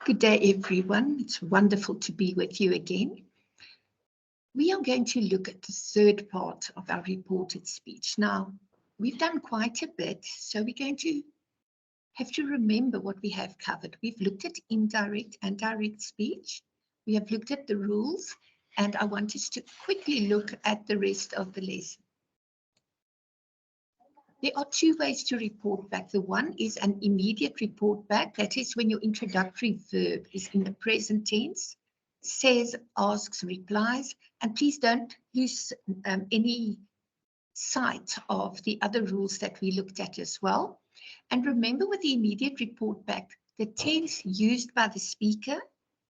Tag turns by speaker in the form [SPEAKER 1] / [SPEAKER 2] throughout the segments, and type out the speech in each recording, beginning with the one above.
[SPEAKER 1] Good day, everyone. It's wonderful to be with you again. We are going to look at the third part of our reported speech. Now, we've done quite a bit, so we're going to have to remember what we have covered. We've looked at indirect and direct speech. We have looked at the rules, and I want us to quickly look at the rest of the lesson. There are two ways to report back. The one is an immediate report back. That is when your introductory verb is in the present tense, says, asks, replies, and please don't lose any sight of the other rules that we looked at as well. And remember, with the immediate report back, the tense used by the speaker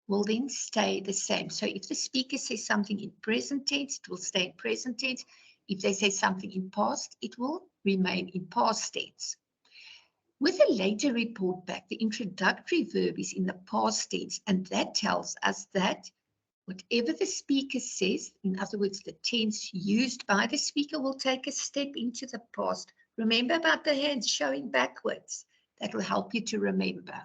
[SPEAKER 1] will then stay the same. So if the speaker says something in present tense, it will stay in present tense. If they say something in past, it will remain in past tense. With a later report back, the introductory verb is in the past tense, and that tells us that whatever the speaker says, in other words, the tense used by the speaker, will take a step into the past. Remember about the hands showing backwards. That will help you to remember.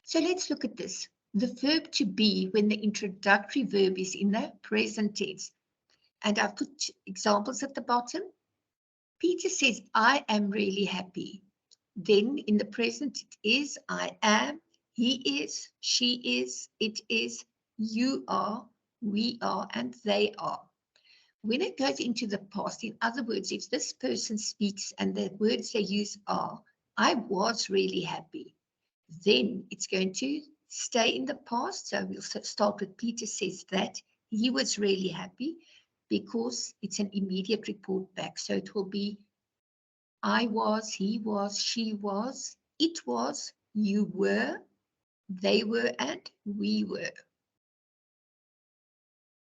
[SPEAKER 1] So let's look at this. The verb to be when the introductory verb is in the present tense. And I've put examples at the bottom. Peter says, I am really happy. Then in the present it is, I am, he is, she is, it is, you are, we are, and they are. When it goes into the past, in other words, if this person speaks and the words they use are, I was really happy, then it's going to stay in the past. So we'll start with Peter says that he was really happy, because it's an immediate report back. So it will be I was, he was, she was, it was, you were, they were, and we were.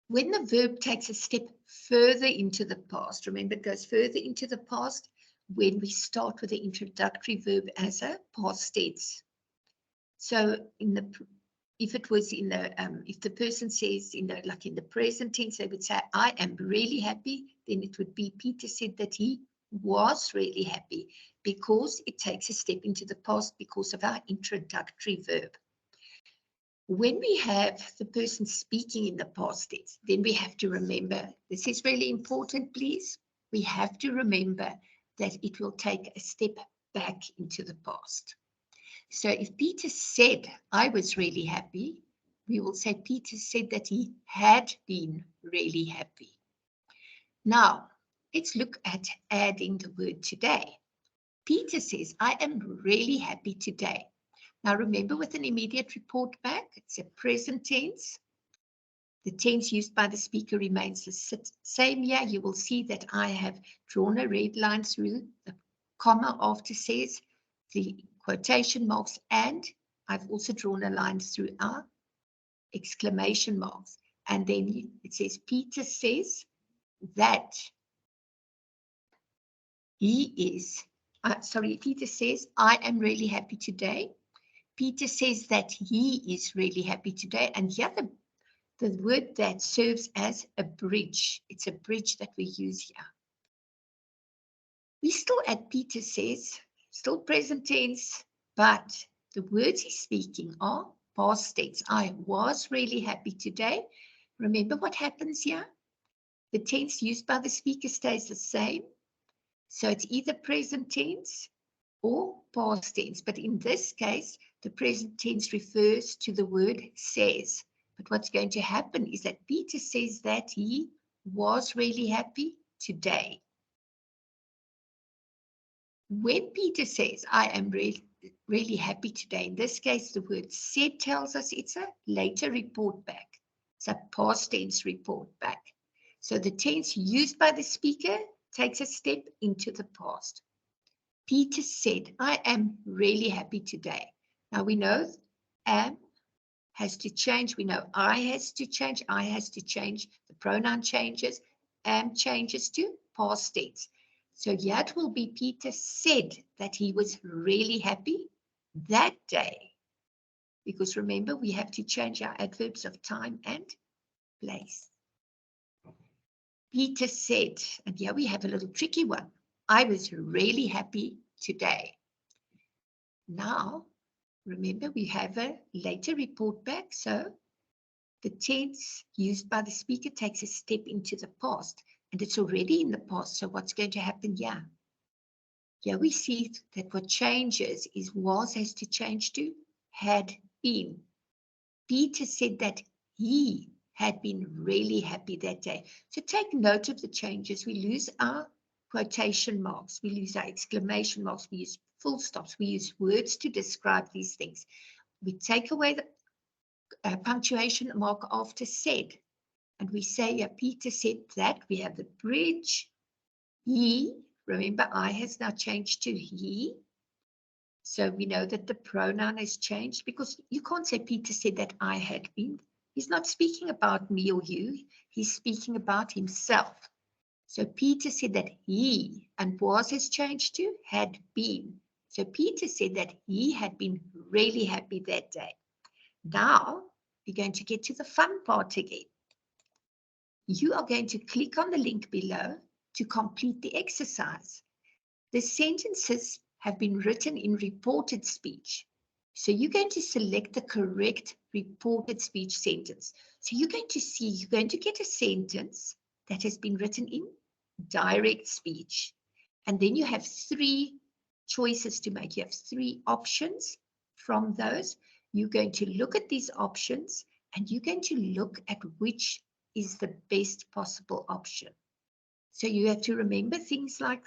[SPEAKER 1] When the verb takes a step further into the past, remember it goes further into the past when we start with the introductory verb as a past tense. So if it was in the, if the person says, like in the present tense, they would say, I am really happy, then it would be Peter said that he was really happy, because it takes a step into the past because of our introductory verb. When we have the person speaking in the past tense, then we have to remember, this is really important, please. We have to remember that it will take a step back into the past. So if Peter said, I was really happy, we will say Peter said that he had been really happy. Now, let's look at adding the word today. Peter says, I am really happy today. Now, remember, with an immediate report back, it's a present tense. The tense used by the speaker remains the same here. You will see that I have drawn a red line through the comma after says, the quotation marks, and I've also drawn a line through our exclamation marks. And then it says, Peter says that Peter says, I am really happy today. Peter says that he is really happy today. And here the word that serves as a bridge. It's a bridge that we use here. We still at Peter says, still present tense, but the words he's speaking are past tense. I was really happy today. Remember what happens here? The tense used by the speaker stays the same. So it's either present tense or past tense. But in this case, the present tense refers to the word says. But what's going to happen is that Peter says that he was really happy today. When Peter says, I am really happy today, in this case, the word said tells us it's a later report back. It's a past tense report back. So the tense used by the speaker takes a step into the past. Peter said, I am really happy today. Now we know am has to change. We know I has to change. I has to change. The pronoun changes. Am changes to past tense. So here it will be Peter said that he was really happy that day. Because remember, we have to change our adverbs of time and place. Peter said, and here we have a little tricky one, I was really happy today. Now, remember we have a later report back, so the tense used by the speaker takes a step into the past, and it's already in the past. So what's going to happen here? Here we see that what changes is was has to change to had been. Peter said that he had been really happy that day. So take note of the changes. We lose our quotation marks. We lose our exclamation marks. We use full stops. We use words to describe these things. We take away the punctuation mark after said. And we say, yeah, Peter said that. We have the bridge. He, remember, I has now changed to he. So we know that the pronoun has changed because you can't say Peter said that I had been. He's not speaking about me or you. He's speaking about himself. So Peter said that he, and was has changed to had been. So Peter said that he had been really happy that day. Now we're going to get to the fun part again. You are going to click on the link below to complete the exercise. The sentences have been written in reported speech. So you're going to select the correct reported speech sentence. So you're going to see, you're going to get a sentence that has been written in direct speech. And then you have three choices to make. You have three options from those. You're going to look at these options and you're going to look at which is the best possible option. So you have to remember things like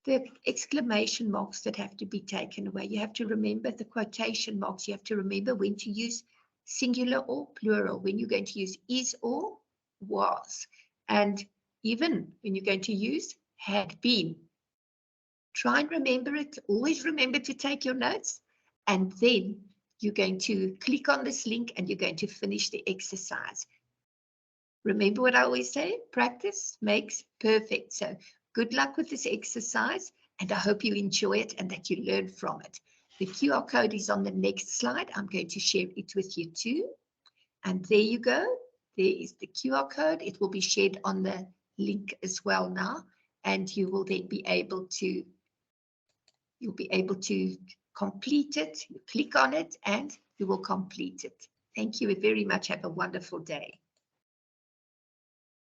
[SPEAKER 1] the exclamation marks that have to be taken away. You have to remember the quotation marks. You have to remember when to use singular or plural, when you're going to use is or was, and even when you're going to use had been. Try and remember it. Always remember to take your notes, and then you're going to click on this link and you're going to finish the exercise. Remember what I always say, practice makes perfect. So good luck with this exercise, and I hope you enjoy it and that you learn from it. The QR code is on the next slide. I'm going to share it with you too. And there you go. There is the QR code. It will be shared on the link as well now, and you will then be able to, complete it. You click on it and you will complete it. Thank you very much. Have a wonderful day.